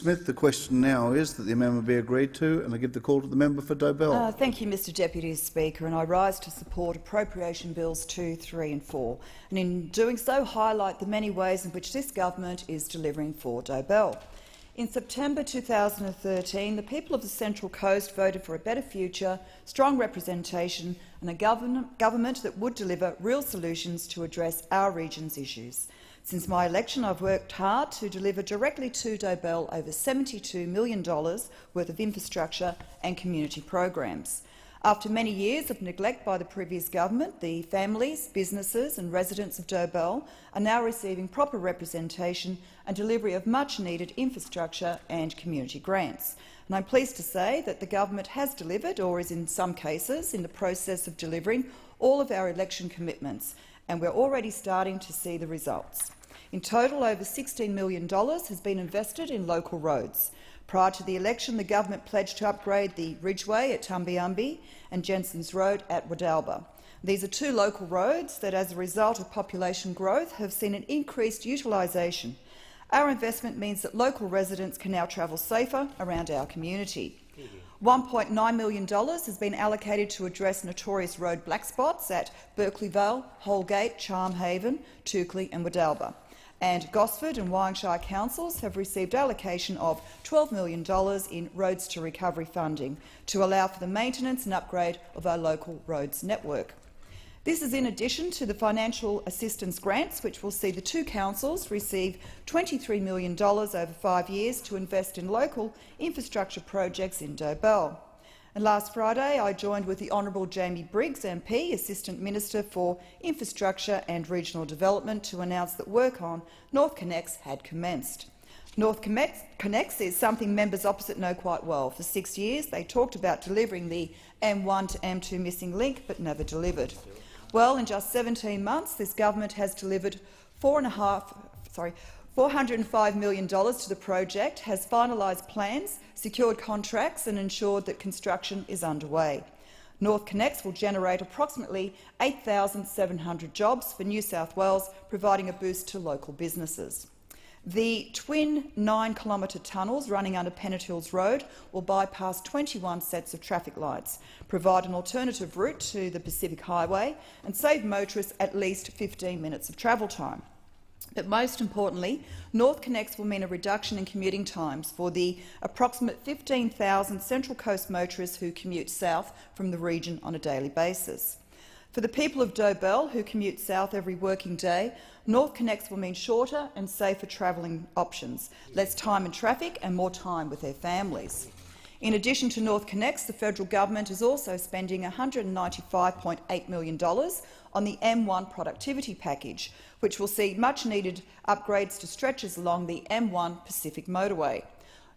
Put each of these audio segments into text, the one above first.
Smith. The question now is that the amendment be agreed to, and I give the call to the member for Dobell. Thank you, Mr Deputy Speaker, and I rise to support Appropriation Bills 2, 3 and 4, and in doing so highlight the many ways in which this government is delivering for Dobell. In September 2013, the people of the Central Coast voted for a better future, strong representation and a government that would deliver real solutions to address our region's issues. Since my election, I've worked hard to deliver directly to Dobell over $72 million worth of infrastructure and community programs. After many years of neglect by the previous government, the families, businesses and residents of Dobell are now receiving proper representation and delivery of much-needed infrastructure and community grants. And I'm pleased to say that the government has delivered, or is in some cases in the process of delivering, all of our election commitments, and we're already starting to see the results. In total, over $16 million has been invested in local roads. Prior to the election, the government pledged to upgrade the Ridgeway at Tumbiumbi and Jensen's Road at Wadalba. These are two local roads that, as a result of population growth, have seen an increased utilisation. Our investment means that local residents can now travel safer around our community. $1.9 million has been allocated to address notorious road black spots at Berkeley Vale, Holgate, Charmhaven, Tukley and Wadalba. And Gosford and Wyongshire councils have received allocation of $12 million in Roads to Recovery funding to allow for the maintenance and upgrade of our local roads network. This is in addition to the financial assistance grants, which will see the two councils receive $23 million over 5 years to invest in local infrastructure projects in Dobell. And last Friday, I joined with the Honourable Jamie Briggs MP, Assistant Minister for Infrastructure and Regional Development, to announce that work on North Connects had commenced. North Connects is something members opposite know quite well. For 6 years, they talked about delivering the M1 to M2 missing link, but never delivered. Well, in just 17 months, this government has delivered $405 million to the project, has finalised plans, secured contracts and ensured that construction is underway. North Connects will generate approximately 8,700 jobs for New South Wales, providing a boost to local businesses. The twin 9-kilometre tunnels running under Pennant Hills Road will bypass 21 sets of traffic lights, provide an alternative route to the Pacific Highway and save motorists at least 15 minutes of travel time. But most importantly, North Connects will mean a reduction in commuting times for the approximate 15,000 Central Coast motorists who commute south from the region on a daily basis. For the people of Dobell who commute south every working day, North Connects will mean shorter and safer travelling options, less time in traffic and more time with their families. In addition to North Connects, the federal government is also spending $195.8 million on the M1 productivity package, which will see much-needed upgrades to stretches along the M1 Pacific motorway.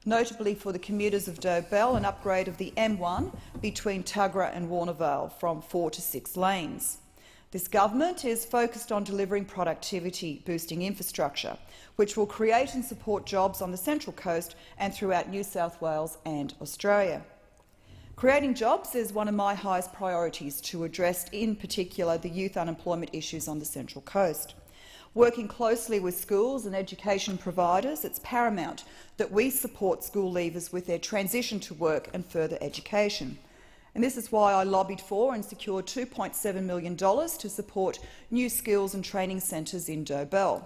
Notably for the commuters of Dobell, an upgrade of the M1 between Tuggerah and Warnervale from 4 to 6 lanes. This government is focused on delivering productivity-boosting infrastructure, which will create and support jobs on the Central Coast and throughout New South Wales and Australia. Creating jobs is one of my highest priorities to address, in particular, the youth unemployment issues on the Central Coast. Working closely with schools and education providers, it's paramount that we support school leavers with their transition to work and further education. And this is why I lobbied for and secured $2.7 million to support new skills and training centres in Dobell.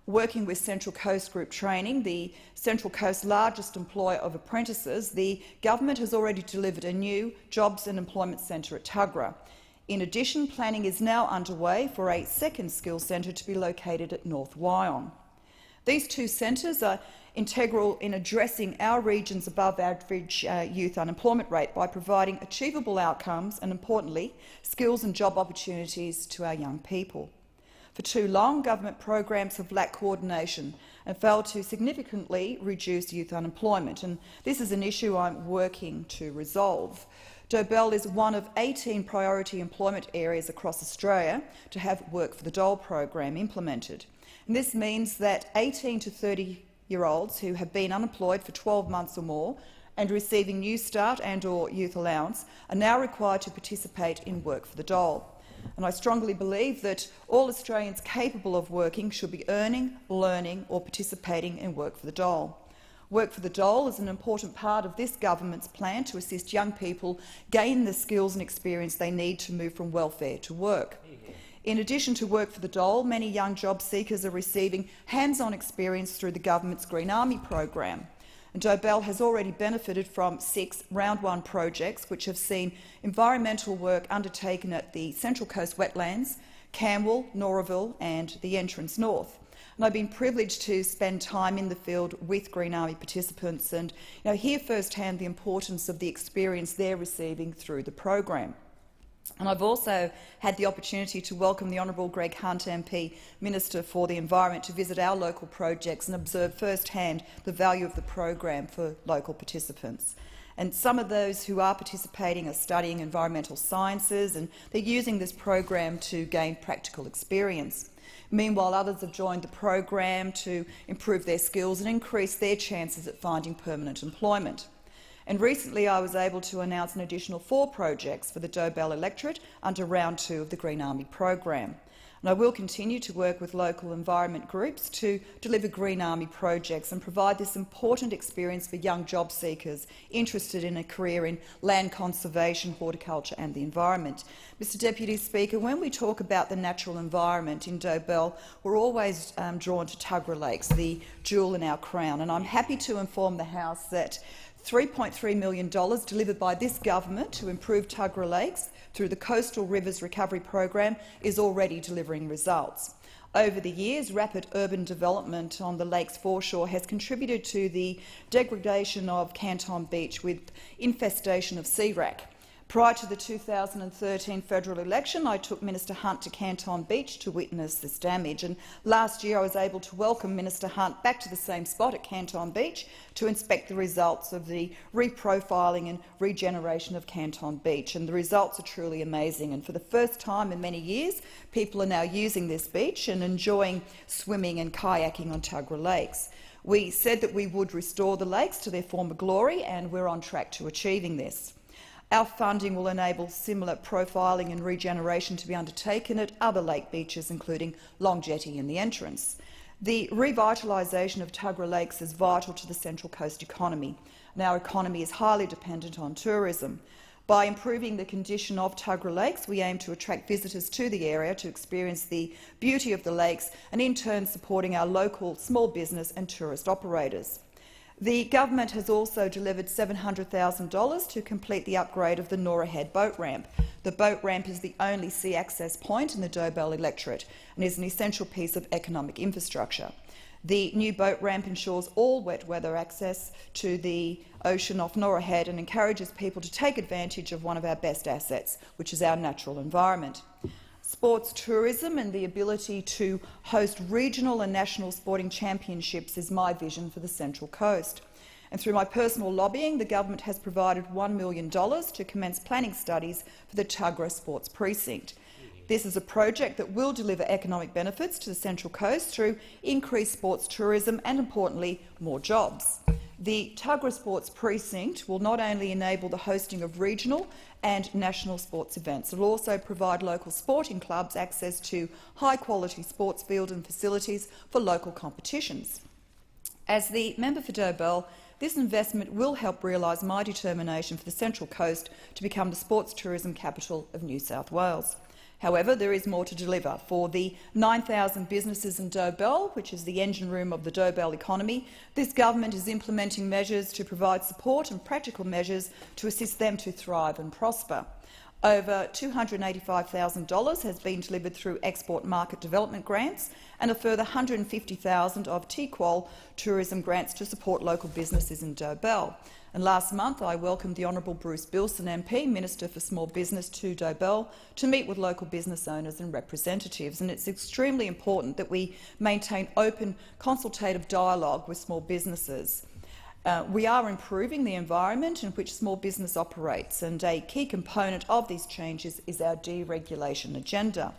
Working with Central Coast Group Training, the Central Coast's largest employer of apprentices, the government has already delivered a new Jobs and Employment Centre at Tuggerah. In addition, planning is now underway for a second skills centre to be located at North Wyong. These two centres are integral in addressing our region's above-average youth unemployment rate by providing achievable outcomes and, importantly, skills and job opportunities to our young people. For too long, government programs have lacked coordination and failed to significantly reduce youth unemployment, and this is an issue I'm working to resolve. Dobell is one of 18 priority employment areas across Australia to have Work for the Dole program implemented. And this means that 18 to 30-year-olds who have been unemployed for 12 months or more and receiving New Start and/or Youth Allowance are now required to participate in Work for the Dole. And I strongly believe that all Australians capable of working should be earning, learning or participating in Work for the Dole. Work for the Dole is an important part of this government's plan to assist young people gain the skills and experience they need to move from welfare to work. In addition to Work for the Dole, many young job seekers are receiving hands-on experience through the government's Green Army program. And Dobell has already benefited from 6 Round 1 projects which have seen environmental work undertaken at the Central Coast Wetlands, Camwell, Noraville and the Entrance North. And I've been privileged to spend time in the field with Green Army participants and hear firsthand the importance of the experience they're receiving through the program. And I've also had the opportunity to welcome the Honourable Greg Hunt MP, Minister for the Environment, to visit our local projects and observe firsthand the value of the program for local participants. And some of those who are participating are studying environmental sciences and they're using this program to gain practical experience. Meanwhile, others have joined the program to improve their skills and increase their chances at finding permanent employment. And recently I was able to announce an additional 4 projects for the Dobell electorate under Round 2 of the Green Army program. And I will continue to work with local environment groups to deliver Green Army projects and provide this important experience for young job seekers interested in a career in land conservation, horticulture and the environment. Mr Deputy Speaker, when we talk about the natural environment in Dobell, we're always drawn to Tuggerah Lakes, the jewel in our crown, and I'm happy to inform the House that $3.3 million delivered by this government to improve Tuggerah Lakes through the Coastal Rivers Recovery Program is already delivering results. Over the years, rapid urban development on the lake's foreshore has contributed to the degradation of Canton Beach with infestation of sea wrack. Prior to the 2013 federal election, I took Minister Hunt to Canton Beach to witness this damage, and last year I was able to welcome Minister Hunt back to the same spot at Canton Beach to inspect the results of the reprofiling and regeneration of Canton Beach, and the results are truly amazing. And for the first time in many years, people are now using this beach and enjoying swimming and kayaking on Tuggerah Lakes. We said that we would restore the lakes to their former glory, and we're on track to achieving this. Our funding will enable similar profiling and regeneration to be undertaken at other lake beaches, including Long Jetty and the Entrance. The revitalisation of Tuggerah Lakes is vital to the Central Coast economy, and our economy is highly dependent on tourism. By improving the condition of Tuggerah Lakes, we aim to attract visitors to the area to experience the beauty of the lakes and in turn supporting our local small business and tourist operators. The government has also delivered $700,000 to complete the upgrade of the Nora Head boat ramp. The boat ramp is the only sea access point in the Dobell electorate and is an essential piece of economic infrastructure. The new boat ramp ensures all wet weather access to the ocean off Nora Head and encourages people to take advantage of one of our best assets, which is our natural environment. Sports tourism and the ability to host regional and national sporting championships is my vision for the Central Coast. And through my personal lobbying, the government has provided $1 million to commence planning studies for the Tuggerah Sports Precinct. This is a project that will deliver economic benefits to the Central Coast through increased sports tourism and, importantly, more jobs. The Tuggerah Sports Precinct will not only enable the hosting of regional and national sports events, it will also provide local sporting clubs access to high-quality sports field and facilities for local competitions. As the member for Dobell, this investment will help realise my determination for the Central Coast to become the sports tourism capital of New South Wales. However, there is more to deliver. For the 9,000 businesses in Dobell, which is the engine room of the Dobell economy, this government is implementing measures to provide support and practical measures to assist them to thrive and prosper. Over $285,000 has been delivered through export market development grants and a further $150,000 of TQual tourism grants to support local businesses in Dobell. And last month I welcomed the Honourable Bruce Bilson MP, Minister for Small Business, to Dobell to meet with local business owners and representatives. And it's extremely important that we maintain open consultative dialogue with small businesses. We are improving the environment in which small business operates, and a key component of these changes is our deregulation agenda.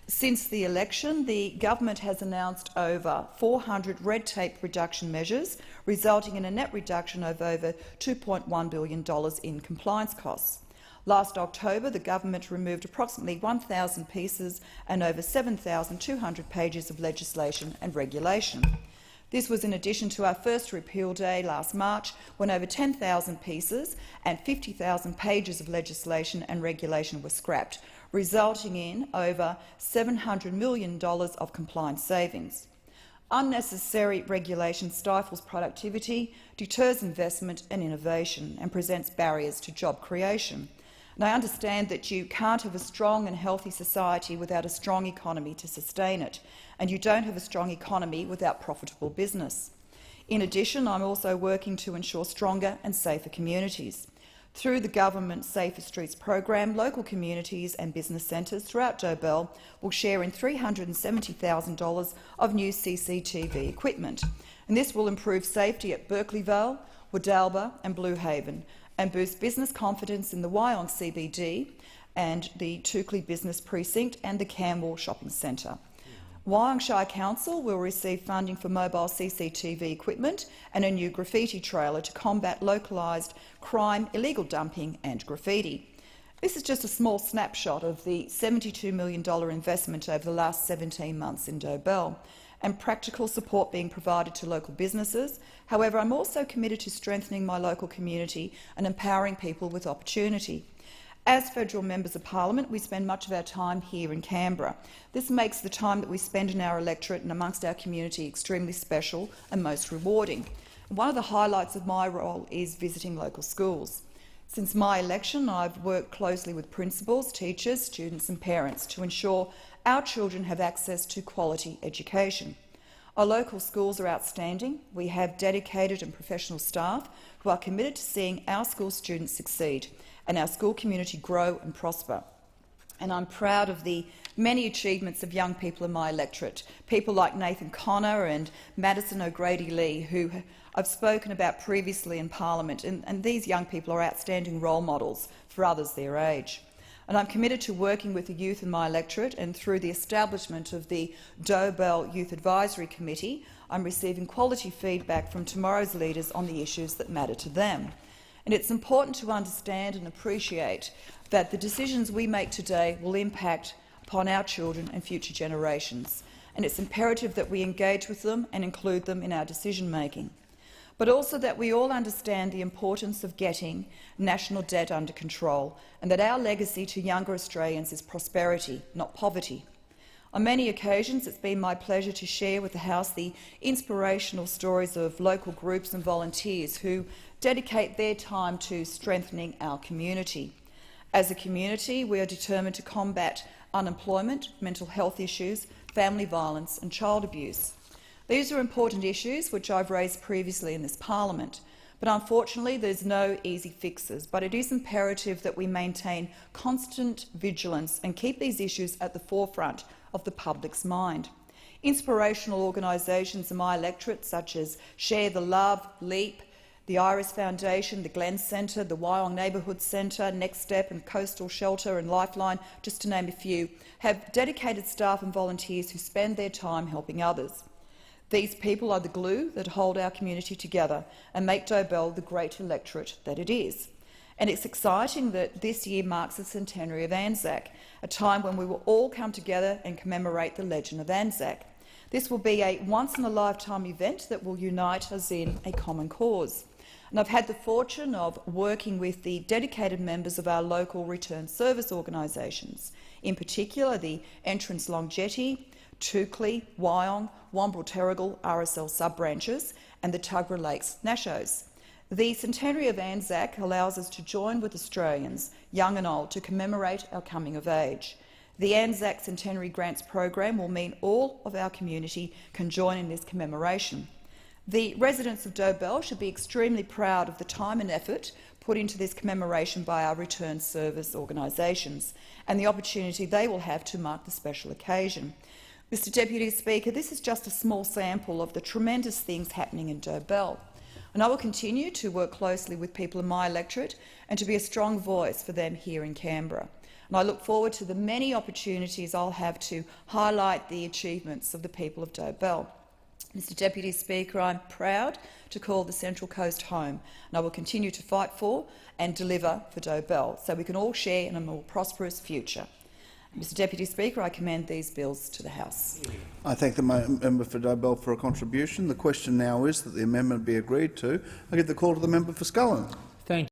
Since the election, the government has announced over 400 red tape reduction measures, resulting in a net reduction of over $2.1 billion in compliance costs. Last October, the government removed approximately 1,000 pieces and over 7,200 pages of legislation and regulation. This was in addition to our first repeal day last March, when over 10,000 pieces and 50,000 pages of legislation and regulation were scrapped, resulting in over $700 million of compliance savings. Unnecessary regulation stifles productivity, deters investment and innovation, and presents barriers to job creation. And I understand that you can't have a strong and healthy society without a strong economy to sustain it, and you don't have a strong economy without profitable business. In addition, I'm also working to ensure stronger and safer communities. Through the government Safer Streets program, local communities and business centres throughout Dobell will share in $370,000 of new CCTV equipment, and this will improve safety at Berkeleyvale, Wadalba and Blue Haven, and boost business confidence in the Wyong CBD and the Toukley Business Precinct and the Camberwell Shopping Centre. Wyong Shire Council will receive funding for mobile CCTV equipment and a new graffiti trailer to combat localised crime, illegal dumping and graffiti. This is just a small snapshot of the $72 million investment over the last 17 months in Dobell, and practical support being provided to local businesses. However, I'm also committed to strengthening my local community and empowering people with opportunity. As federal members of parliament, we spend much of our time here in Canberra. This makes the time that we spend in our electorate and amongst our community extremely special and most rewarding. And one of the highlights of my role is visiting local schools. Since my election, I've worked closely with principals, teachers, students and parents to ensure our children have access to quality education. Our local schools are outstanding. We have dedicated and professional staff who are committed to seeing our school students succeed and our school community grow and prosper. And I'm proud of the many achievements of young people in my electorate, people like Nathan Connor and Madison O'Grady-Lee, who I've spoken about previously in Parliament, and these young people are outstanding role models for others their age. And I'm committed to working with the youth in my electorate, and through the establishment of the Dobell Youth Advisory Committee, I'm receiving quality feedback from tomorrow's leaders on the issues that matter to them. And it's important to understand and appreciate that the decisions we make today will impact upon our children and future generations, and it's imperative that we engage with them and include them in our decision-making, but also that we all understand the importance of getting national debt under control, and that our legacy to younger Australians is prosperity, not poverty. On many occasions, it's been my pleasure to share with the House the inspirational stories of local groups and volunteers who dedicate their time to strengthening our community. As a community, we are determined to combat unemployment, mental health issues, family violence and child abuse. These are important issues which I've raised previously in this parliament, but unfortunately there's no easy fixes, but it is imperative that we maintain constant vigilance and keep these issues at the forefront of the public's mind. Inspirational organisations in my electorate, such as Share the Love, LEAP, the Iris Foundation, the Glen Centre, the Wyong Neighbourhood Centre, Next Step and Coastal Shelter and Lifeline, just to name a few, have dedicated staff and volunteers who spend their time helping others. These people are the glue that hold our community together and make Dobell the great electorate that it is. And it's exciting that this year marks the centenary of Anzac, a time when we will all come together and commemorate the legend of Anzac. This will be a once-in-a-lifetime event that will unite us in a common cause. And I've had the fortune of working with the dedicated members of our local return service organisations, in particular the Entrance Long Jetty, Toukley, Wyong, Womble Terrigal RSL sub-branches and the Tuggerah Lakes Nashos. The centenary of Anzac allows us to join with Australians, young and old, to commemorate our coming of age. The Anzac Centenary Grants program will mean all of our community can join in this commemoration. The residents of Dobell should be extremely proud of the time and effort put into this commemoration by our return service organisations and the opportunity they will have to mark the special occasion. Mr Deputy Speaker, this is just a small sample of the tremendous things happening in Dobell, and I will continue to work closely with people in my electorate and to be a strong voice for them here in Canberra. And I look forward to the many opportunities I'll have to highlight the achievements of the people of Dobell. Mr Deputy Speaker, I'm proud to call the Central Coast home, and I will continue to fight for and deliver for Dobell so we can all share in a more prosperous future. Mr Deputy Speaker, I commend these bills to the House. I thank the member for Dobell for a contribution. The question now is that the amendment be agreed to. I give the call to the member for Scullin.